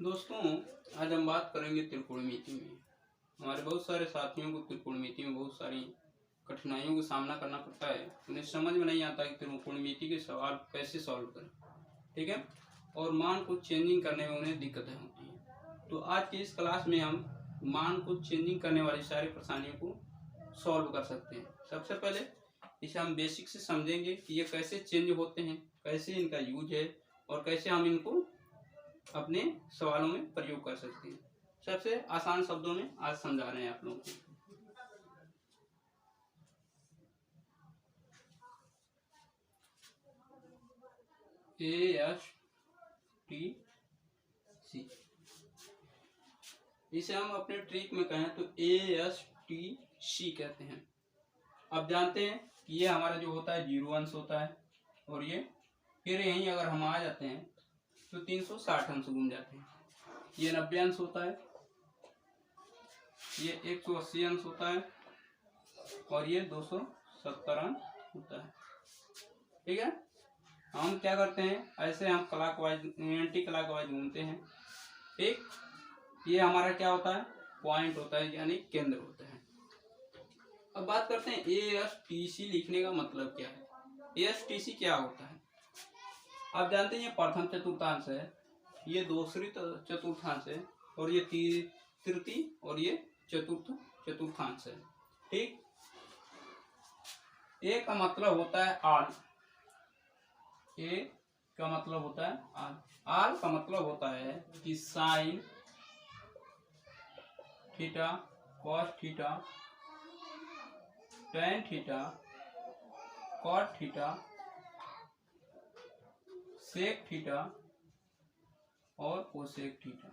दोस्तों, आज हम बात करेंगे त्रिकोणमिति में। हमारे बहुत सारे साथियों को त्रिकोणमिति में बहुत सारी कठिनाइयों का सामना करना पड़ता है। उन्हें समझ में नहीं आता कि त्रिकोणमिति के सवाल कैसे सॉल्व करें, ठीक है। और मान को चेंजिंग करने में उन्हें दिक्कतें होती हैं। तो आज की इस क्लास में हम मान को चेंजिंग करने वाली सारी परेशानियों को सॉल्व कर सकते हैं। सबसे पहले इसे हम बेसिक से समझेंगे कि ये कैसे चेंज होते हैं, कैसे इनका यूज है और कैसे हम इनको अपने सवालों में प्रयोग कर सकते हैं। सबसे आसान शब्दों में आज समझा रहे हैं आप लोगों को। ASTC, इसे हम अपने ट्रिक में कहें तो ASTC कहते हैं। अब जानते हैं कि ये हमारा जो होता है 0 अंश होता है और ये फिर यहीं अगर हम आ जाते हैं तो 360 अंश घूम जाते हैं। ये 90 अंश होता है, ये 180 अंश होता है और ये 270 अंश होता है, ठीक है। हम क्या करते हैं, ऐसे हम क्लॉकवाइज एंटी क्लॉकवाइज घूमते हैं, ठीक। ये हमारा क्या होता है, पॉइंट होता है यानी केंद्र होता है। अब बात करते हैं ASTC लिखने का मतलब क्या है। ASTC क्या होता है, आप जानते हैं ये प्रथम चतुर्थांश है, ये दूसरी चतुर्थांश है और ये तृतीय और ये चतुर्थ चतुर्थांश है, ठीक। ए का मतलब होता है आल, ए का मतलब होता है आल। आल का मतलब होता है कि sine theta, cos theta, tan theta, cot theta, sec theta और कोसेक थीटा।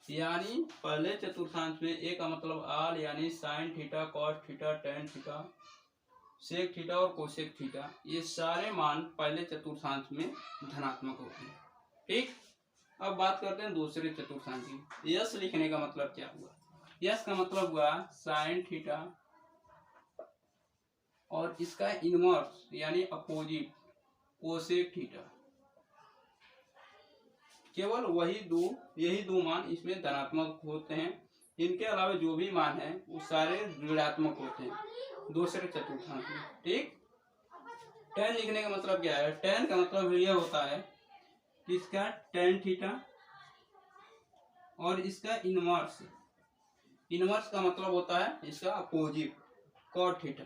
यानी पहले चतुर्थांश में ए का मतलब आल यानी sine theta, cos theta, tan theta, sec theta और कोसेक थीटा, ये सारे मान पहले चतुर्थांश में धनात्मक होते हैं, ठीक। अब बात करते हैं दूसरे चतुर्थांश की। यस लिखने का मतलब क्या हुआ, यस का मतलब हुआ साइन थीटा और इसका इनवर्स यानी अपोजिट कोसेक थीटा। केवल यही दो मान इसमें धनात्मक होते हैं, इनके अलावा जो भी मान है वो सारे ऋणात्मक होते हैं दूसरे चतुर्थांश में, ठीक। टेन लिखने का मतलब क्या है, टेन का मतलब यह होता है कि इसका टेन थीटा और इसका इनवर्स, इनवर्स का मतलब होता है इसका अपोजिट कॉट थीटा।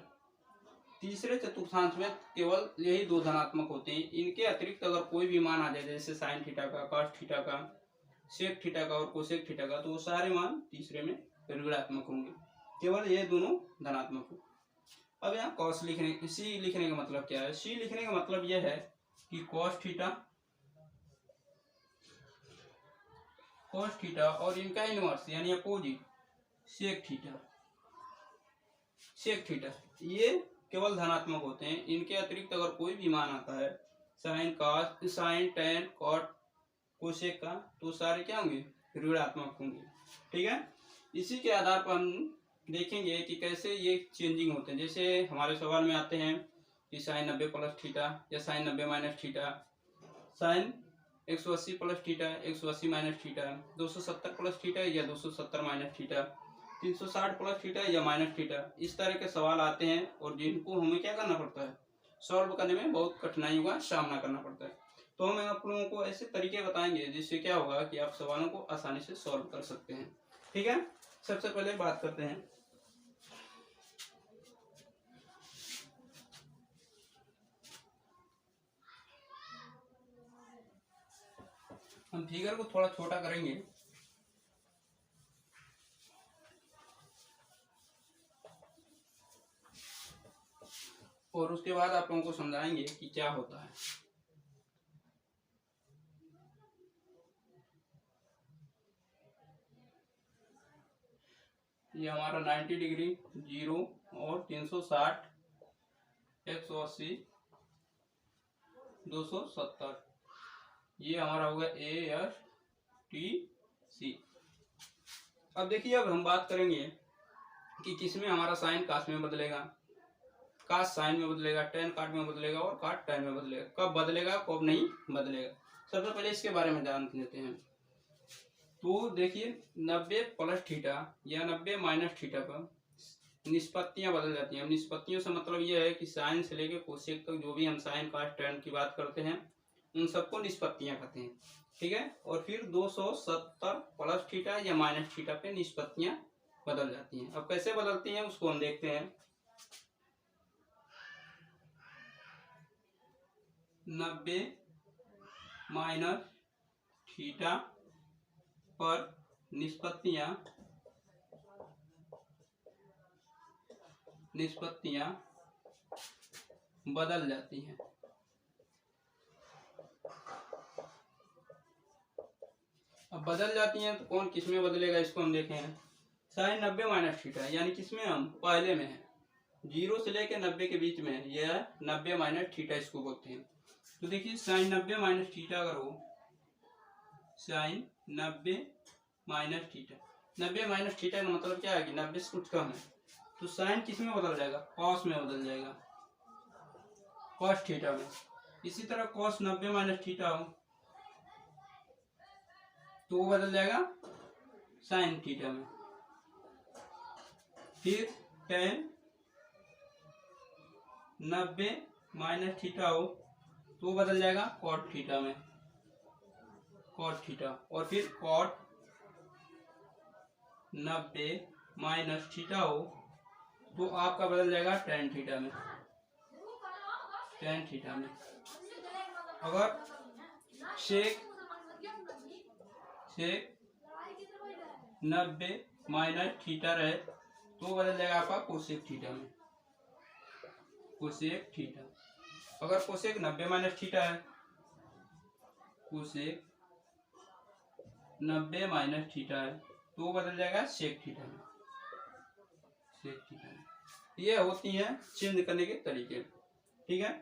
तीसरे चतुर्थांश में केवल यही दो धनात्मक होते हैं, इनके अतिरिक्त अगर कोई भी मान आ जाए जैसे साइन थीटा का, कॉस थीटा का, सेक थीटा का और कोसेक थीटा का, तो वो सारे मान तीसरे में ऋणात्मक होंगे, केवल ये दोनों धनात्मक हो। अब यहाँ कॉस लिखने, सी लिखने का मतलब क्या है, सी लिखने का मतलब यह है कि कॉस थीटा और इनका इनवर्स यानी अपोजिट सेक थीटा, ये केवल धनात्मक होते हैं। इनके अतिरिक्त अगर कोई भी मान आता है sine cos, sine tan, cot, cosec का, तो सारे क्या होंगे, ऋणात्मक होंगे, ठीक है। इसी के आधार पर हम देखेंगे कि कैसे ये चेंजिंग होते हैं। जैसे हमारे सवाल में आते हैं कि साइन 90 प्लस थीटा या sine 90 minus theta, sine 180 plus theta, 180 minus theta, 270 plus theta या 270 माइनस थीटा, 360 प्लस थीटा या माइनस थीटा, इस तरह के सवाल आते हैं और जिनको हमें क्या करना पड़ता है, सॉल्व करने में बहुत कठिनाइयों का सामना करना पड़ता है। तो हम आप लोगों को ऐसे तरीके बताएंगे जिससे क्या होगा कि आप सवालों को आसानी से सॉल्व कर सकते हैं, ठीक है। सबसे पहले बात करते हैं हम फिगर को थोड़ा छोटा करेंगे और उसके बाद आप लोगों को समझाएंगे कि क्या होता है। ये हमारा 90 डिग्री, 0 और 360, 180, 270, ये हमारा होगा ASTC। अब देखिए, अब हम बात करेंगे कि किसमें हमारा साइन कास में बदलेगा, कास साइन में बदलेगा, टेन काट में बदलेगा और काट टेन में बदलेगा। कब बदलेगा, कब नहीं बदलेगा, सबसे पहले इसके बारे में जान लेते हैं। तो देखिए 90 प्लस थीटा या 90 माइनस थीटा पर निष्पत्तियां बदल जाती हैं। अब निष्पत्तियों से मतलब यह है कि साइन से लेकर कोसेक तक जो भी हम साइन कॉस टैन की बात करते हैं उन सबको निष्पत्तियां कहते हैं। ठीक है, और फिर 270 प्लस थीटा या माइनस थीटा पे निष्पत्तियां बदल जाती हैं। अब कैसे बदलती हैं उसको हम देखते हैं। 90 माइनस थीटा पर निष्पत्तियां बदल जाती हैं। अब बदल जाती हैं तो कौन किस में बदलेगा इसको हम देखें। साइन 90 माइनस थीटा यानी किसमें, हम पहले में है, 0 से लेकर 90 के बीच में है, यह 90 माइनस थीटा इसको बोलते हैं। तो देखिए साइन 90 माइनस थीटा अगर हो, sine 90 minus theta, 90 minus theta का मतलब क्या है कि 90 से कुछ कम है, तो साइन किस में बदल जाएगा, कॉस में बदल जाएगा, कॉस थीटा में। इसी तरह कॉस 90 माइनस थीटा हो तो वो बदल जाएगा साइन थीटा में। फिर टेन 90 माइनस थीटा हो तो वो बदल जाएगा कॉट थीटा में, कॉट थीटा। और फिर कॉट 90 माइनस थीटा हो तो आपका बदल जाएगा टेन थीटा में, टेन थीटा में। अगर सेक 90 माइनस थीटा रहे तो बदल जाएगा आपका कोसेक थीटा में, कोसेक थीटा। अगर कोसेक 90 माइनस थीटा है, कोसेक 90 माइनस थीटा है तो बदल जाएगा सेक थीटा में, सेक थीटा में। ये होती हैं चेंज करने के तरीके। ठीक है,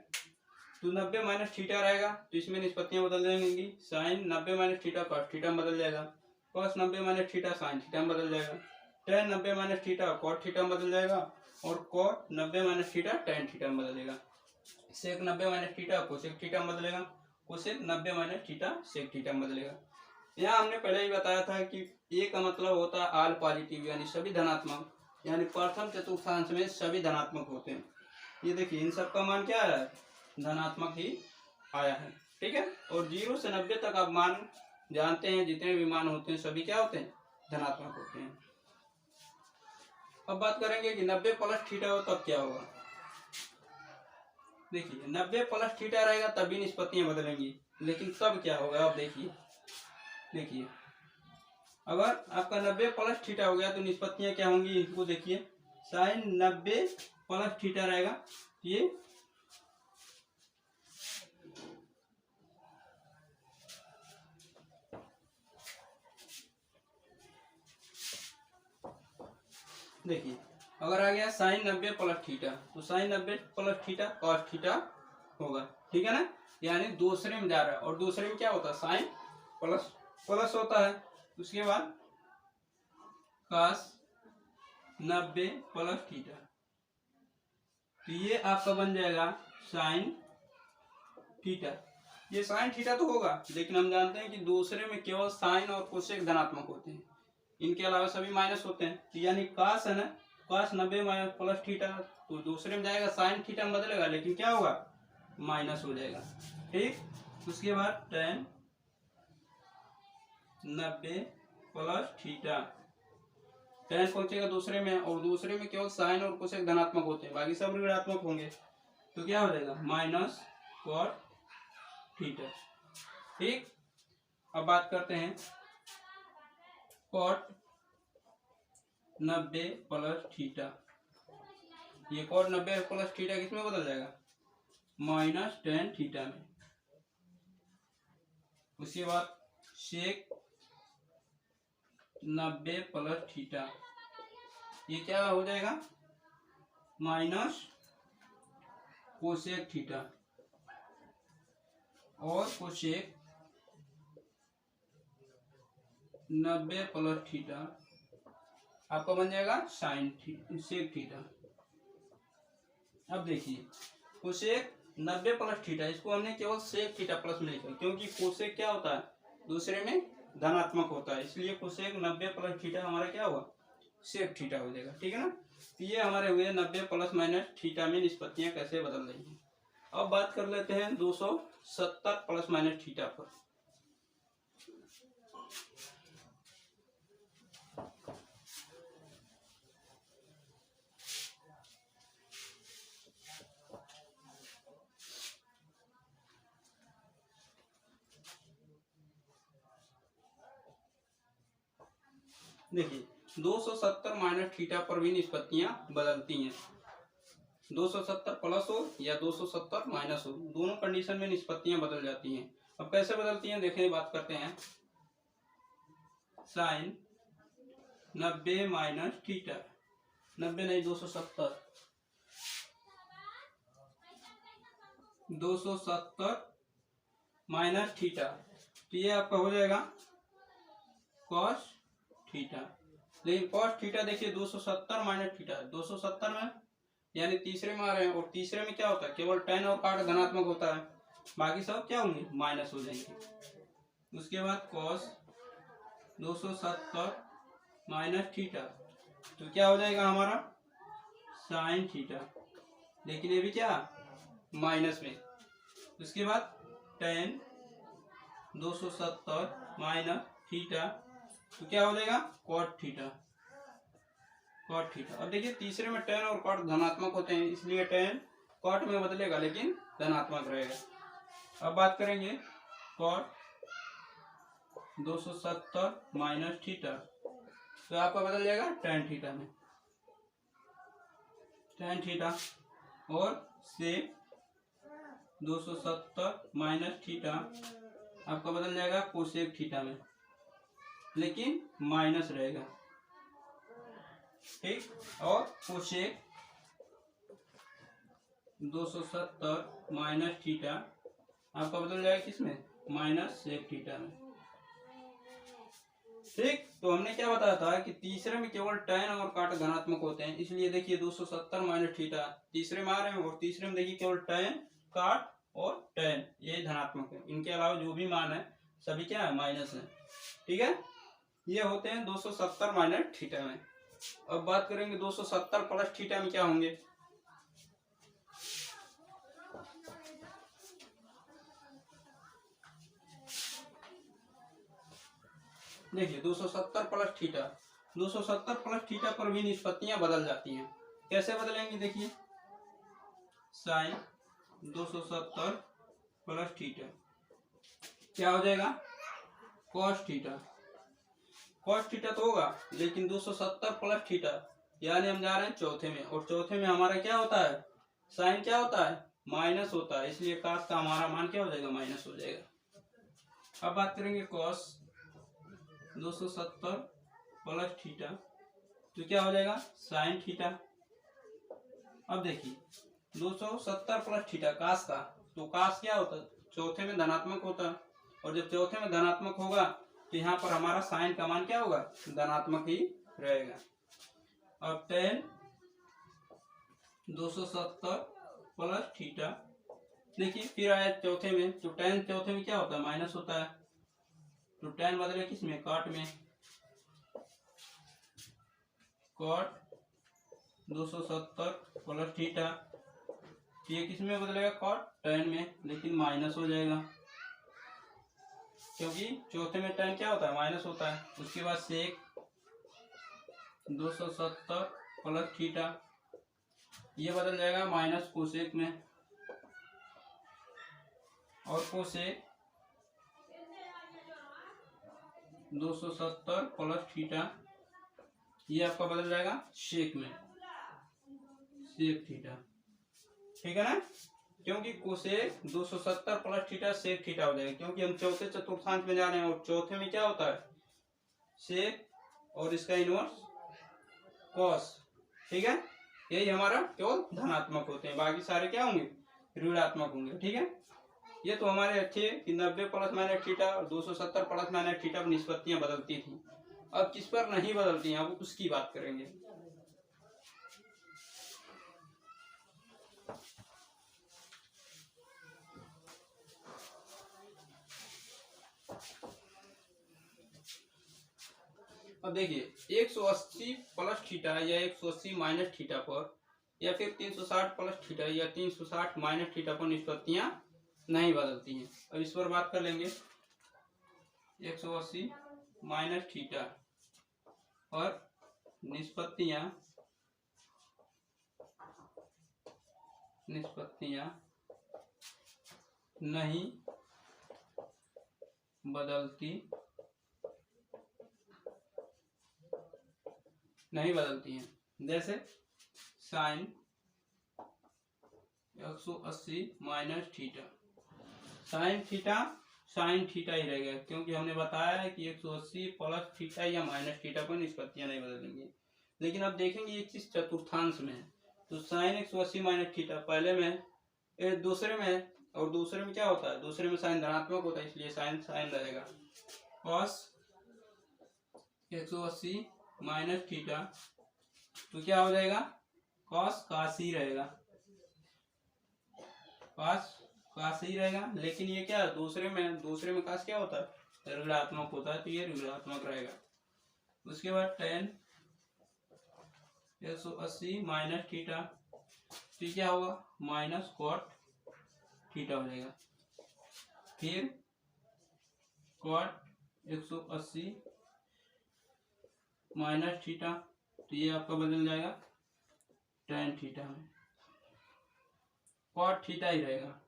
तो 90 माइनस थीटा रहेगा तो इसमें निष्पत्तियां बदल जाएंगी। Sine 90 minus theta cos theta में बदल जाएगा, cos 90 minus theta sine theta में बदल जाएगा, tan 90 minus theta cot theta में बदल जाएगा, और cot 90 minus theta tan theta में बदलेगा। Sec 90 minus theta cosec theta में बदलेगा, cosec 90 minus theta sec theta में बदलेगा। यहाँ हमने पहले ही बताया था कि ए का मतलब होता है ऑल पॉजिटिव यानी सभी धनात्मक, यानी प्रथम चतुर्थांश में सभी धनात्मक होते हैं। ये देखिए इन सब का मान क्या है, धनात्मक ही आया है। ठीक है, और 0 से 90 तक आप मान जानते हैं, जितने भी मान होते हैं सभी क्या होते हैं, धनात्मक होते हैं। अब बात करेंगे कि 90 प्लस थीटा हो तब क्या होगा। देखिए 90 प्लस थीटा रहेगा तभी निष्पत्तियां बदलेंगी, लेकिन तब क्या होगा आप देखिए। देखिए अगर आपका 90 प्लस थीटा हो गया तो निष्पत्तियां क्या होंगी वो देखिए। साइन 90 प्लस थीटा रहेगा, ये देखिए अगर आ गया साइन 90 प्लस थीटा तो sine 90 plus theta cos theta होगा। ठीक है ना, यानी दूसरे में जा रहा है, और दूसरे में क्या होता है, साइन प्लस प्लस होता है। उसके बाद कॉस 90 प्लस थीटा, तो ये आपका बन जाएगा साइन थीटा। ये साइन थीटा तो होगा, लेकिन हम जानते हैं कि दूसरे में केवल साइन और कोसेक धनात्मक होते हैं, इनके अलावा सभी माइनस होते हैं। तो यानी कॉस है ना, कॉस 90 माइनस प्लस थीटा, तो दूसरे में जाएगा साइन थीटा में बदलेगा, लेकिन क्या होगा, माइनस हो जाएगा। ठीक, उसके बाद टेन 90 प्लस थीटा, टेन पहुंचेगा दूसरे में, और दूसरे में केवल साइन और कोसेक धनात्मक होते हैं, बाकी सब ऋणात्मक होंगे, तो क्या हो जाएगा माइनस कॉट थीटा। ठीक, अब बात करते हैं कॉट 90 प्लस थीटा। ये कॉट 90 प्लस थीटा किसमें बदल जाएगा, माइनस टेन थीटा में। उसके बाद सेक 90 प्लस थीटा, ये क्या हो जाएगा, माइनस कोसेक थीटा, और कोसेक 90 प्लस थीटा आपका बन जाएगा साइन सेक थीटा। अब देखिए कोसेक 90 प्लस थीटा, इसको हमने केवल सेक थीटा प्लस में लिखा, क्योंकि कोसेक क्या होता है, दूसरे में धनात्मक होता है, इसलिए कोसेक 90 प्लस थीटा हमारा क्या हुआ, सेक थीटा हो जाएगा। ठीक है ना। तो ये हमारे हुए 90 प्लस माइनस थीटा में निष्पत्तियां कैसे बदल रही हैं। अब बात कर लेते हैं 270 प्लस माइनस थीटा पर। देखिए 270 माइनस थीटा पर भी निष्पत्तियां बदलती हैं। 270 प्लस हो या 270 माइनस हो, दोनों कंडीशन में निष्पत्तियां बदल जाती हैं। अब कैसे बदलती हैं देखें, बात करते हैं। साइन 90 माइनस थीटा, 90 नहीं 270, 270 माइनस थीटा, तो ये आपका हो जाएगा कॉस थीटा। लेकिन कॉस थीटा देखिए 270 माइनस थीटा, 270 में यानी तीसरे में आ रहे हैं, और तीसरे में क्या होता है, केवल tan और cot धनात्मक होता है, बाकी सब क्या होंगे, माइनस हो जाएंगे। उसके बाद cos 270 माइनस थीटा, तो क्या हो जाएगा हमारा साइन थीटा, लेकिन ये भी क्या माइनस में। उसके बाद tan 270 माइनस थीटा, तो क्या हो जाएगा cot थीटा, cot थीटा। अब देखिए तीसरे में tan और cot धनात्मक होते हैं, इसलिए tan cot में बदलेगा लेकिन धनात्मक रहेगा। अब बात करेंगे cot 270 माइनस थीटा, तो आपका बदल जाएगा tan थीटा में, tan थीटा, और से 270 माइनस थीटा आपका बदल जाएगा कोसेक थीटा में, लेकिन माइनस रहेगा। ठीक, और कोसेक 270 माइनस थीटा आपका बदल जाएगा किसमें, माइनस सेक थीटा में। ठीक, तो हमने क्या बताया था कि तीसरे में केवल tan और cot धनात्मक होते हैं, इसलिए देखिए 270 माइनस थीटा तीसरे में आ रहे हैं, और तीसरे में देखिए केवल tan cot और tan ये धनात्मक है, इनके अलावा जो भी मान है सभी क्या है, माइनस है। ठीक है, ये होते हैं 270 माइनस थीटा में। अब बात करेंगे 270 प्लस थीटा में क्या होंगे। देखिए 270 प्लस थीटा, 270 प्लस थीटा पर भी निष्पत्तियां बदल जाती हैं। कैसे बदलेंगे देखिए, साइन 270 प्लस थीटा क्या हो जाएगा, कॉस थीटा। कॉस थीटा तो होगा, लेकिन 270 प्लस थीटा यानी हम जा रहे हैं चौथे में, और चौथे में हमारा क्या होता है, साइन क्या होता है, माइनस होता है, इसलिए कॉस का हमारा मान क्या हो जाएगा, माइनस हो जाएगा। अब बात करेंगे कॉस 270 प्लस थीटा, तो क्या हो जाएगा साइन थीटा। अब देखिए 270 प्लस थीटा कास का, तो कास क्या होता है, चौथे में धनात्मक होता है, और जब चौथे में धनात्मक होगा तो यहाँ पर हमारा साइन का मान क्या होगा, धनात्मक ही रहेगा। अब tan 270 प्लस थीटा, देखिए फिर आया चौथे में, तो tan चौथे में क्या होता है, माइनस होता है, तो tan बदले किस में, cot में, cot 270 प्लस थीटा, ये किस में बदलेगा, cot tan में, लेकिन माइनस हो जाएगा, क्योंकि चौथे में tan क्या होता है, माइनस होता है। उसके बाद सेक 270 प्लस थीटा, ये बदल जाएगा माइनस कोसेक में, और कोसेक 270 प्लस थीटा ये आपका बदल जाएगा सेक में, सेक थीटा। ठीक है ना, क्योंकि cosec 270 plus theta sec theta हो जाएगा, क्योंकि हम चौथे चतुर्थांश में जा रहे हैं, और चौथे में क्या होता है, सेक और इसका इनवर्स कॉस। ठीक है, यही हमारा केवल धनात्मक होते हैं, बाकी सारे क्या होंगे, ऋणात्मक होंगे। ठीक है, ये तो हमारे अच्छे कि 90 प्लस माइनस थीटा और 270 प्लस माइनस थीटा पर निष्पत्तियां बदलती थी। अब किस पर नहीं बदलती हैं, अब उसकी बात करेंगे। अब देखिए 180 प्लस थीटा या 180 माइनस थीटा पर या फिर 360 प्लस थीटा या 360 माइनस थीटा पर निष्पत्तियां नहीं बदलती हैं। अब इस पर बात कर लेंगे। 180 माइनस थीटा और निष्पत्तियां नहीं बदलती हैं। जैसे sine 180 minus theta, sine theta ही रहेगा, क्योंकि हमने बताया है कि 180 प्लस थीटा या माइनस थीटा पर निष्पत्तियां नहीं बदलेंगी। लेकिन अब देखेंगे एक चीज चतुर्थांश में है, तो साइन 180 माइनस थीटा पहले में दूसरे में है, और दूसरे में क्या होता है, दूसरे में साइन धनात्मक होता है, इसलिए साइन रहेगा। कॉस 180 माइनस थीटा तो क्या हो जाएगा, कॉस ही रहेगा, कॉस ही रहेगा। लेकिन ये क्या है, दूसरे में कॉस क्या होता है, ऋणात्मक होता है, तो ये ऋणात्मक रहेगा। उसके बाद tan 180 माइनस थीटा तो क्या होगा, माइनस कॉट थीटा हो जाएगा। फिर कॉट 180 माइनस थीटा तो ये आपका बदल जाएगा tan थीटा में, कॉट थीटा ही रहेगा,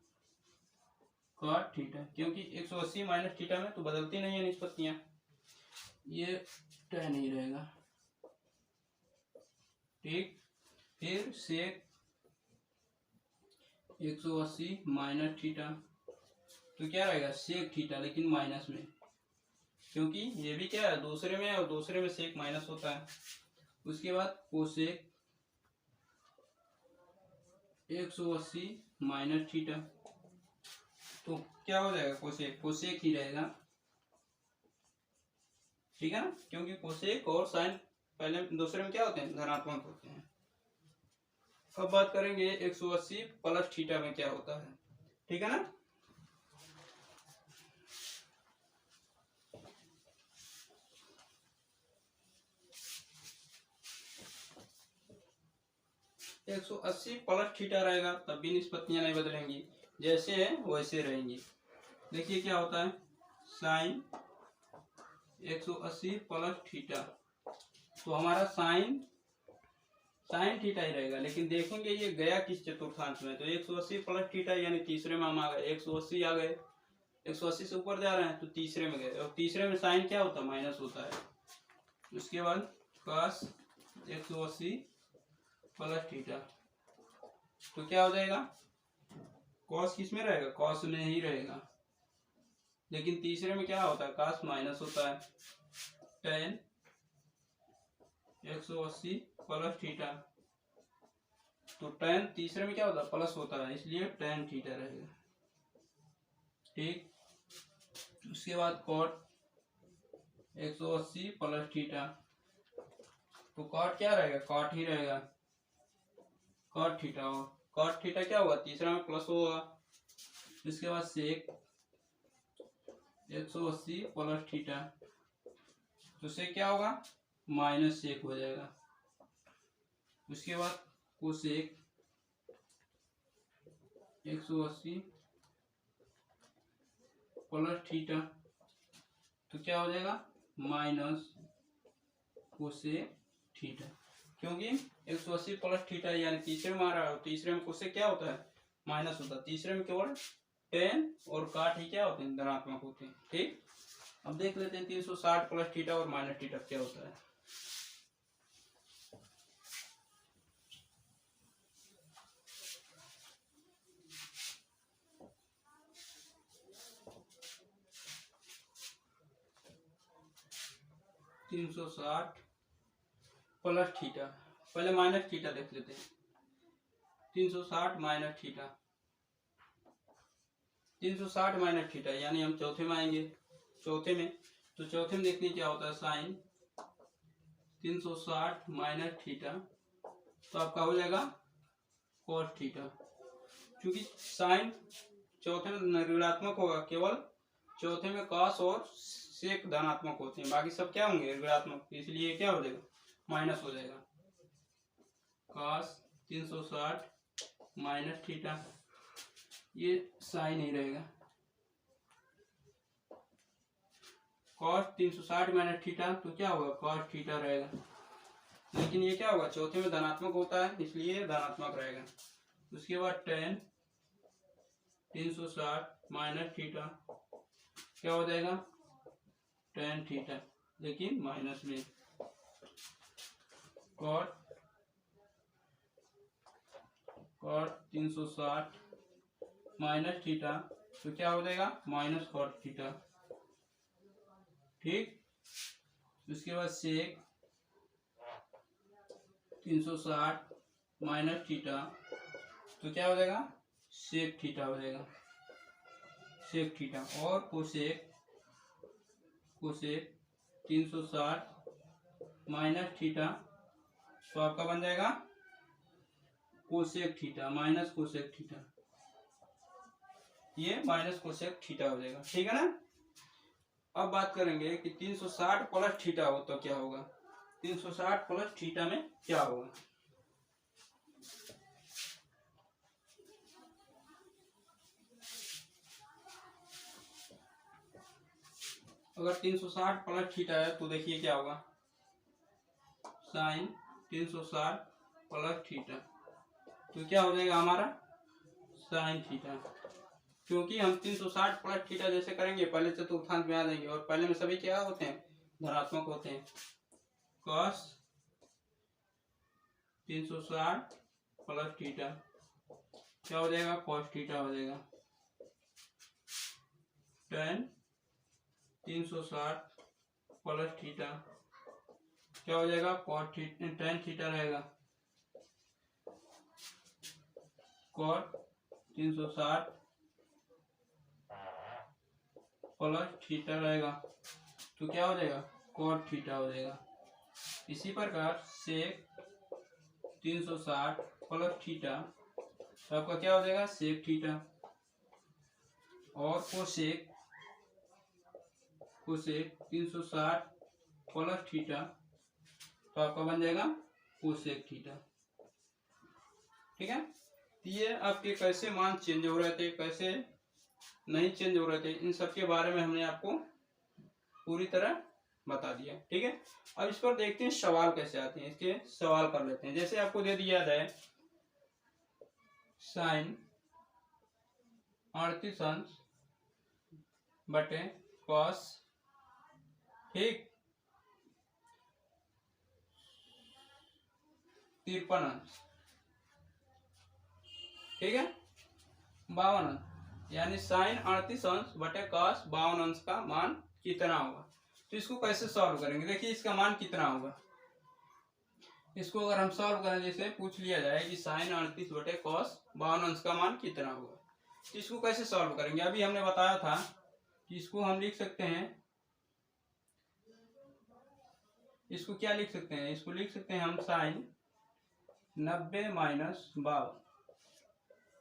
कॉट थीटा, क्योंकि 180 माइनस थीटा में तो बदलती नहीं है निष्पत्तियां, ये tan ही रहेगा। ठीक, फिर सेक 180 माइनस थीटा तो क्या रहेगा, सेक थीटा, लेकिन माइनस में, क्योंकि ये भी क्या है, दूसरे में, और दूसरे में सेक माइनस होता है। उसके बाद कोसेक 180 माइनस थीटा तो क्या हो जाएगा, कोसेक ही रहेगा। ठीक है ना, क्योंकि कोसेक और साइन पहले दूसरे में क्या होते हैं, धनात्मक होते हैं। अब बात करेंगे 180 प्लस थीटा में क्या होता है। ठीक है ना, एक 180 प्लस थीटा रहेगा तब भी निष्पत्तियां नहीं बदलेंगी, जैसे है वैसे रहेंगी। देखिए क्या होता है, साइन 180 प्लस थीटा तो हमारा साइन थीटा ही रहेगा। लेकिन देखेंगे ये गया किस चतुर्थांश में, तो 180 प्लस थीटा यानी तीसरे में हम आ गए, 180 आ गए, 180 से ऊपर जा रहे हैं तो तीसरे में गए, और तीसरे में साइन क्या होता है, माइनस होता है। उसके बाद कॉस 180 प्लस थीटा तो क्या हो जाएगा, कॉस किस में रहेगा, कॉस में ही रहेगा। लेकिन तीसरे में क्या होता है, कॉस माइनस होता है। tan 180 प्लस थीटा तो tan तीसरे में क्या होता है, प्लस होता है, इसलिए tan थीटा रहेगा। ठीक, उसके बाद cot 180 प्लस थीटा तो cot क्या रहेगा, cot ही रहेगा, cot थीटा होगा। cot थीटा क्या होगा, तीसरा में प्लस होगा। इसके बाद sec 180 प्लस थीटा तो sec क्या होगा, माइनस सेक हो जाएगा। उसके बाद कोसेक 180 प्लस थीटा तो क्या हो जाएगा, माइनस कोसेक थीटा, क्योंकि 180 प्लस थीटा यानी तीसरे में आ रहा है, तीसरे में कोसेक क्या होता है, माइनस होता है, तीसरे में केवल tan और काट ही क्या होते हैं, धनात्मक होते हैं। ठीक, अब देख लेते हैं 360 प्लस थीटा और माइनस थीटा क्या होता है। तीन 360 प्लस थीटा, पहले माइनस थीटा देख लेते हैं। 360 माइनस थीटा, 360 माइनस थीटा यानी हम चौथे में आएंगे, चौथे में तो चौथे में देखने क्या होता है, साइन 360 माइनस थीटा तो आपका हो जाएगा कॉस थीटा, क्योंकि साइन चौथे में ऋणात्मक होगा, केवल चौथे में कॉस और सेक धनात्मक होते हैं, बाकी सब क्या होंगे ऋणात्मक, इसलिए क्या हो जाएगा माइनस हो जाएगा। कॉस 360 माइनस थीटा, ये साइन ही रहेगा। कॉस 360 माइनस थीटा तो क्या होगा कॉस थीटा रहेगा, लेकिन ये क्या होगा चौथे में धनात्मक होता है इसलिए धनात्मक रहेगा। उसके बाद tan 360 माइनस थीटा क्या हो जाएगा tan थीटा, लेकिन माइनस में। cot 360 माइनस थीटा तो क्या हो जाएगा माइनस कॉट थीटा, ठीक। उसके बाद सेक 360 माइनस थीटा तो क्या हो जाएगा सेक थीटा हो जाएगा, सेक थीटा। और कोसेक 360 माइनस थीटा तो आपका बन जाएगा cosec theta minus cosec theta, ये माइनस कोसेक थीटा हो जाएगा, ठीक है ना। अब बात करेंगे कि 360 प्लस थीटा हो तो क्या होगा, 360 प्लस थीटा में क्या होगा। अगर 360 प्लस थीटा है तो देखिए क्या होगा साइन 360 प्लस थीटा तो क्या हो जाएगा हमारा साइन थीटा, क्योंकि हम 360 प्लस थीटा जैसे करेंगे पहले चतुर्थांश में आ जाएंगे और पहले में सभी क्या होते हैं धनात्मक होते हैं। cos 360 प्लस थीटा क्या हो जाएगा cos थीटा हो जाएगा। tan 360 प्लस थीटा क्या हो जाएगा cot थीटा, tan थीटा रहेगा। cot 360 प्लस थीटा रहेगा तो क्या हो जाएगा cot थीटा हो जाएगा। इसी प्रकार सेक 360 प्लस थीटा तो आपका क्या हो जाएगा सेक थीटा, और कोसेक 360 प्लस थीटा तो आपका बन जाएगा कोसेक थीटा, ठीक है। ये आपके कैसे मान चेंज हो रहे थे कैसे नहीं चेंज हो रहे थे इन सब के बारे में हमने आपको पूरी तरह बता दिया, ठीक है। अब इस पर देखते हैं सवाल कैसे आते हैं, इसके सवाल कर लेते हैं। जैसे आपको दे दिया जाए साइन 38 अंश बटे कॉस, ठीक 53 अंश, ठीक है 52 अंश, यानी साइन 38 अंश बटे कॉस 52 अंश का मान कितना होगा। तो इसको कैसे सॉल्व करेंगे, देखिए इसका मान कितना होगा। इसको अगर हम सॉल्व करें जैसे पूछ लिया जाए कि साइन 38 बटे कॉस 52 अंश का मान कितना होगा, तो इसको कैसे सॉल्व करेंगे। अभी हमने बताया था कि इसको हम लिख सकते हैं, इसको क्या लिख सकते हैं, इसको लिख सकते हैं हम साइन 90 माइनस 52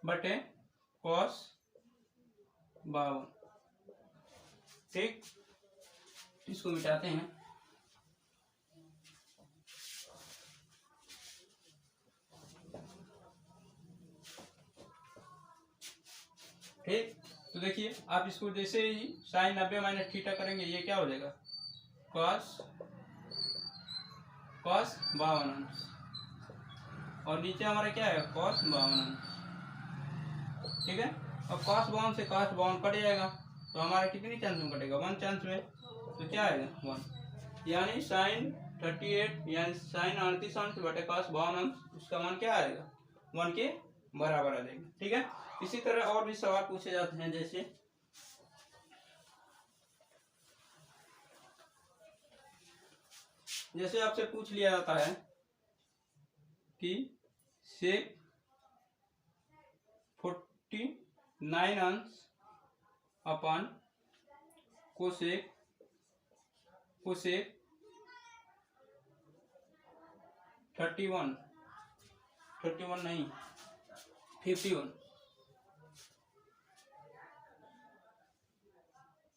बटे कॉस 52, ठीक। इसको मिटाते हैं, ठीक। तो देखिए आप इसको जैसे ही साइन 90 माइनस थीटा करेंगे ये क्या हो जाएगा कॉस 52 अंश, और नीचे हमारा क्या है कॉस 52 अंश, ठीक है। अब कॉस 52 से कॉस 52 कट जाएगा तो हमारा कितनी चांस में कटेगा 1 चांस में, तो क्या आएगा 1, यानी साइन 38 यानी साइन 38 अंश बटे कॉस 52 अंश उसका मान क्या आएगा 1 के बराबर आ जाएगा, ठीक है। इसी तरह और भी सवाल पूछे जाते हैं, जैसे आपसे पूछ लिया जाता है कि सेक 49 अंश अपन कोसेक 31 नहीं 51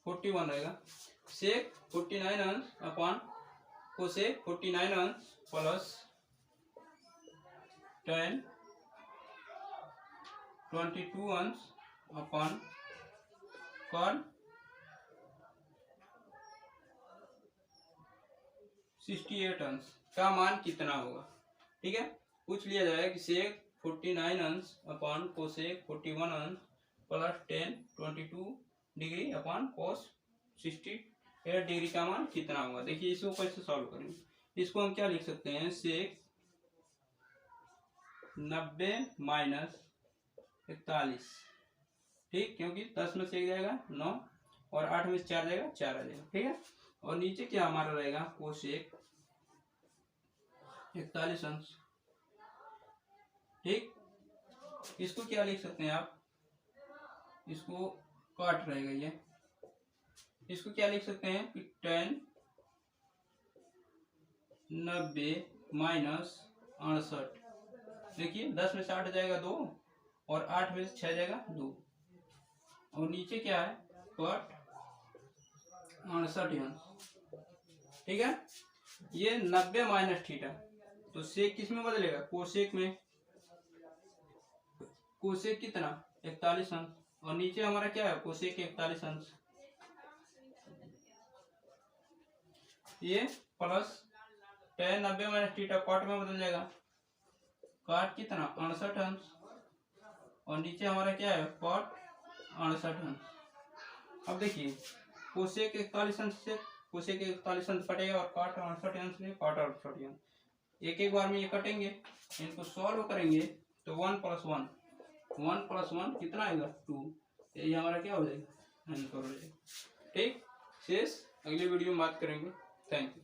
41 रहेगा। सेक 49 अंश अपॉन कोसेक 49 अंश प्लस tan 22 अंश अपॉन कॉट 68 अंश का मान कितना होगा। ठीक है, पूछ लिया जाए कि सेक 49 अंश अपॉन कोसेक 41 अंश plus tan 22 degree upon cos 68 degree का मान कितना होगा। देखिए इसको कैसे सॉल्व करेंगे। इसको हम क्या लिख सकते हैं, सेक 90 माइनस 41। ठीक, क्योंकि 10 में से 1 जाएगा 9 और 8 में से 4 जाएगा 4 आ जाएगा। ठीक है, और नीचे क्या हमारा रहेगा, कोसेक 41 अंश। ठीक, इसको क्या लिख सकते हैं आप, इसको काट रहेगा ये, इसको क्या लिख सकते हैं कि tan 90 माइनस 68। देखिए 10 में से 8 जाएगा 2 और 8 में से 6 जाएगा 2 और नीचे क्या है, कॉट 68 अंश। ठीक है, ये 90 माइनस थीटा, तो सेक किस में बदलेगा, कोसेक में। कोसेक कितना 41 अंश और नीचे हमारा क्या है, कोसेक 41 अंश। ये plus tan 90 minus theta cot में बदल जाएगा, कॉट कितना 68 अंश और नीचे हमारा क्या है, कॉट 68 अंश। अब देखिए कोसेक 41 अंश से कोसेक 41 अंश कटेगा और कॉट 68 अंश से कॉट 68 अंश। एक एक बार में ये कटेंगे, इनको सॉल्व करेंगे तो 1 प्लस 1 कितना आएगा 2। यही हमारा क्या हो जाएगा, आंसर हो जाएगा। ठीक, शेष अगले वीडियो में बात करेंगे। Thank you.